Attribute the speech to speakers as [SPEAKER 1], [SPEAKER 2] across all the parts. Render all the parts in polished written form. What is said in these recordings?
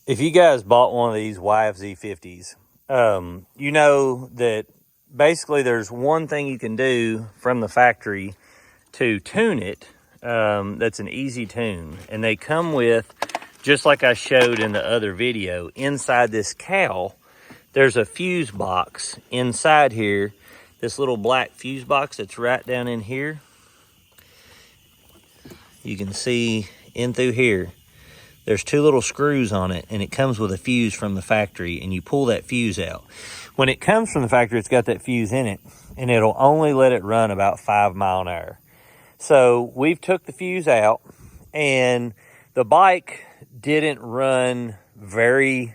[SPEAKER 1] If you guys bought one of these YFZ 50s, you know that basically there's one thing you can do from the factory to tune it. That's an easy tune. And they come with, just like I showed in the other video, inside this cowl, there's a fuse box inside here. This little black fuse box that's right down in here. You can see in through here. There's two little screws on it, and it comes with a fuse from the factory, and you pull that fuse out. When it comes from the factory, it's got that fuse in it, and it'll only let it run about 5 miles an hour. So we've took the fuse out, and the bike didn't run very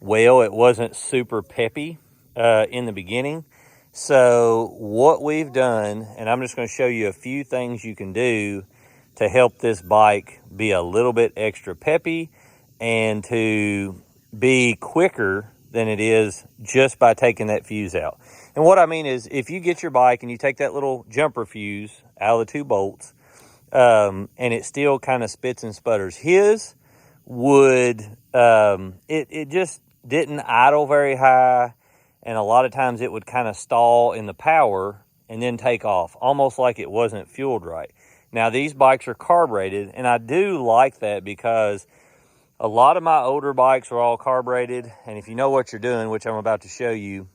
[SPEAKER 1] well. It wasn't super peppy in the beginning. So what we've done, and I'm just going to show you a few things you can do to help this bike be a little bit extra peppy and to be quicker than it is just by taking that fuse out. And what I mean is, if you get your bike and you take that little jumper fuse out of the 2 bolts, and it still kind of spits and sputters, his would, it just didn't idle very high, and a lot of times it would kind of stall in the power and then take off, almost like it wasn't fueled right. Now, these bikes are carbureted, and I do like that because a lot of my older bikes are all carbureted, and if you know what you're doing, which I'm about to show you,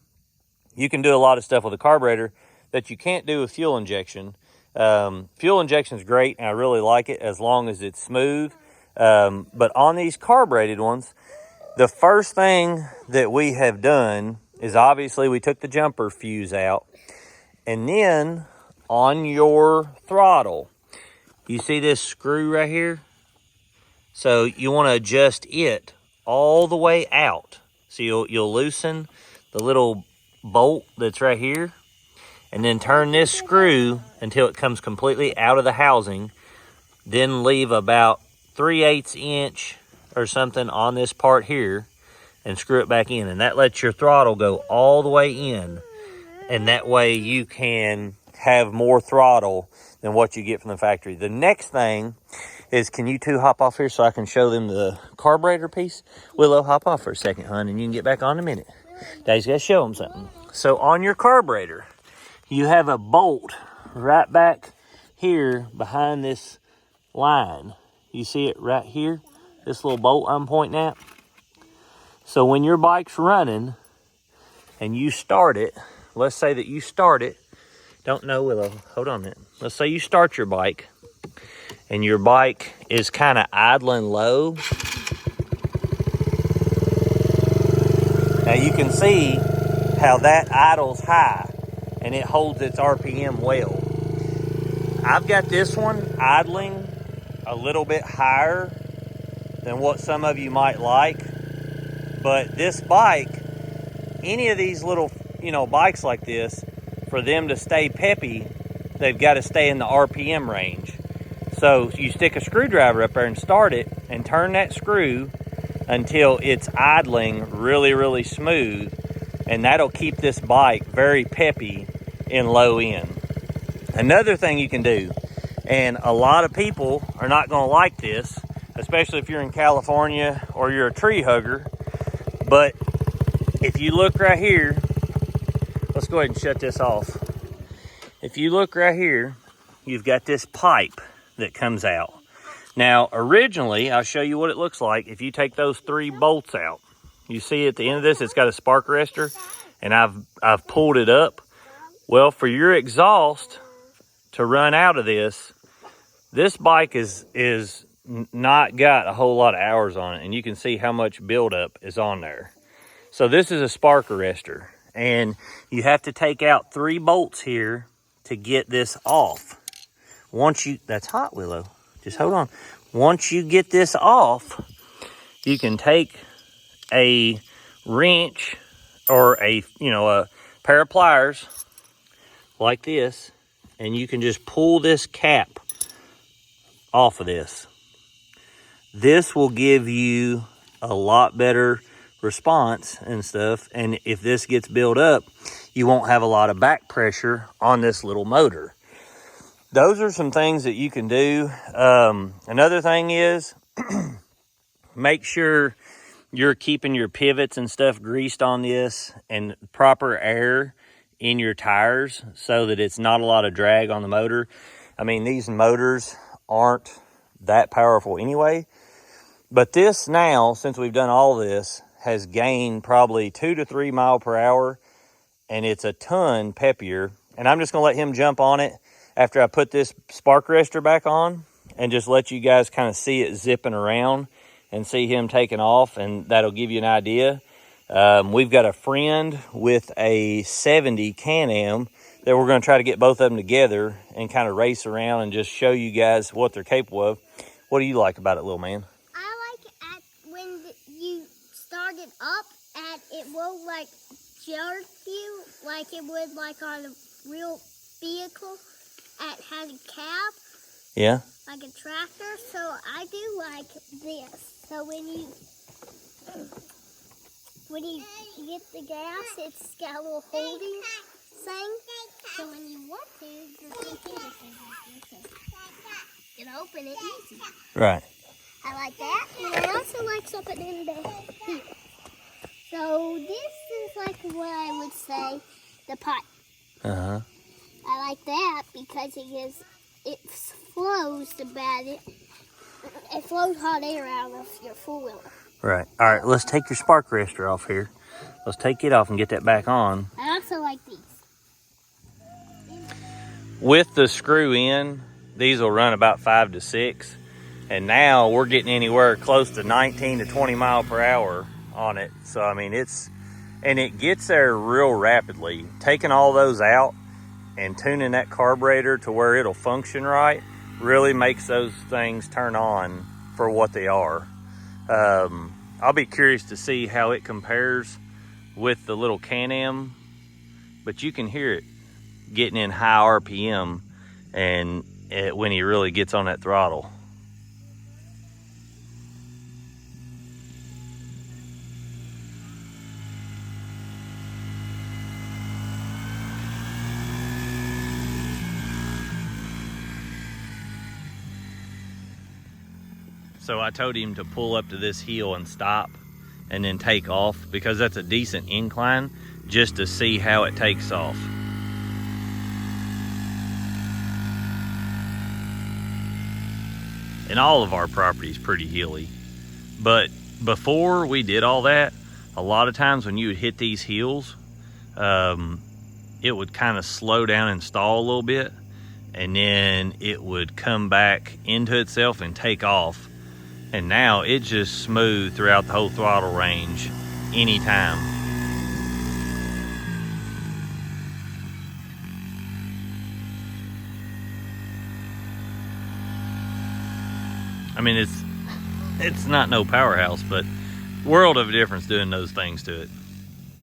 [SPEAKER 1] you can do a lot of stuff with a carburetor that you can't do with fuel injection. Fuel injection is great, and I really like it as long as it's smooth. But on these carbureted ones, the first thing that we have done is obviously we took the jumper fuse out, and then on your throttle, you see this screw right here? So you want to adjust it all the way out. So you'll loosen the little bolt that's right here, and then turn this screw until it comes completely out of the housing. Then leave about 3/8 inch or something on this part here and screw it back in. And that lets your throttle go all the way in. And that way you can have more throttle than what you get from the factory. The next thing is, can you two hop off here so I can show them the carburetor piece? Willow, hop off for a second, hon, and you can get back on in a minute. Daddy's got to show them something. So on your carburetor, you have a bolt right back here behind this line. You see it right here? This little bolt I'm pointing at. So when your bike's running and you start it, let's say that you start it, don't know, Willow, hold on a minute. Let's say you start your bike and your bike is kind of idling low. Now you can see how that idles high and it holds its RPM well. I've got this one idling a little bit higher than what some of you might like, but this bike, any of these little, bikes like this, for them to stay peppy, they've got to stay in the RPM range. So you stick a screwdriver up there and start it and turn that screw until it's idling really, really smooth, and that'll keep this bike very peppy in low end. Another thing you can do, and a lot of people are not going to like this, especially if you're in California or you're a tree hugger, but if you look right here, let's go ahead and shut this off. If you look right here, you've got this pipe that comes out. Now, originally, I'll show you what it looks like if you take those 3 bolts out. You see at the end of this, it's got a spark arrestor, and I've pulled it up. Well, for your exhaust to run out of this bike is not got a whole lot of hours on it, and you can see how much buildup is on there. So this is a spark arrestor, and you have to take out 3 bolts here to get this off. That's hot, Willow. Just hold on. Once you get this off, you can take a wrench or a pair of pliers like this, and you can just pull this cap off of this. This will give you a lot better response and stuff, and if this gets built up, you won't have a lot of back pressure on this little motor. Those are some things that you can do. Another thing is make sure you're keeping your pivots and stuff greased on this and proper air in your tires so that it's not a lot of drag on the motor. I mean, these motors aren't that powerful anyway, but this now, since we've done all this, has gained probably 2 to 3 mile per hour, and it's a ton peppier. And I'm just gonna let him jump on it after I put this spark arrestor back on and just let you guys kind of see it zipping around and see him taking off, and that'll give you an idea. We've got a friend with a 70 Can-Am that we're going to try to get both of them together and kind of race around and just show you guys what they're capable of. What do you like about it, little man?
[SPEAKER 2] I like when you start it up and it will like jerk you like it would like on a real vehicle that has a cab.
[SPEAKER 1] Yeah.
[SPEAKER 2] Like a tractor. So I do like this. So when you get the gas, it's got a little holding thing. So when you want to, your computer can open it easy.
[SPEAKER 1] Right.
[SPEAKER 2] I like that, and I also like something in the here. So this is like what I would say the pipe.
[SPEAKER 1] Uh-huh.
[SPEAKER 2] I like that because it flows it flows hot air out of your four-wheeler.
[SPEAKER 1] Right. All right, let's take your spark arrestor off here. Let's take it off and get that back on.
[SPEAKER 2] I also like these.
[SPEAKER 1] With the screw in, these will run about 5 to 6. And now we're getting anywhere close to 19 to 20 mile per hour on it. So, I mean, it gets there real rapidly. Taking all those out and tuning that carburetor to where it'll function right really makes those things turn on for what they are. I'll be curious to see how it compares with the little Can-Am, but you can hear it getting in high RPM and when he really gets on that throttle. So I told him to pull up to this hill and stop and then take off because that's a decent incline just to see how it takes off. And all of our property is pretty hilly. But before we did all that, a lot of times when you would hit these hills, it would kind of slow down and stall a little bit, and then it would come back into itself and take off. And now it's just smooth throughout the whole throttle range anytime. I mean, it's not no powerhouse, but world of a difference doing those things to it.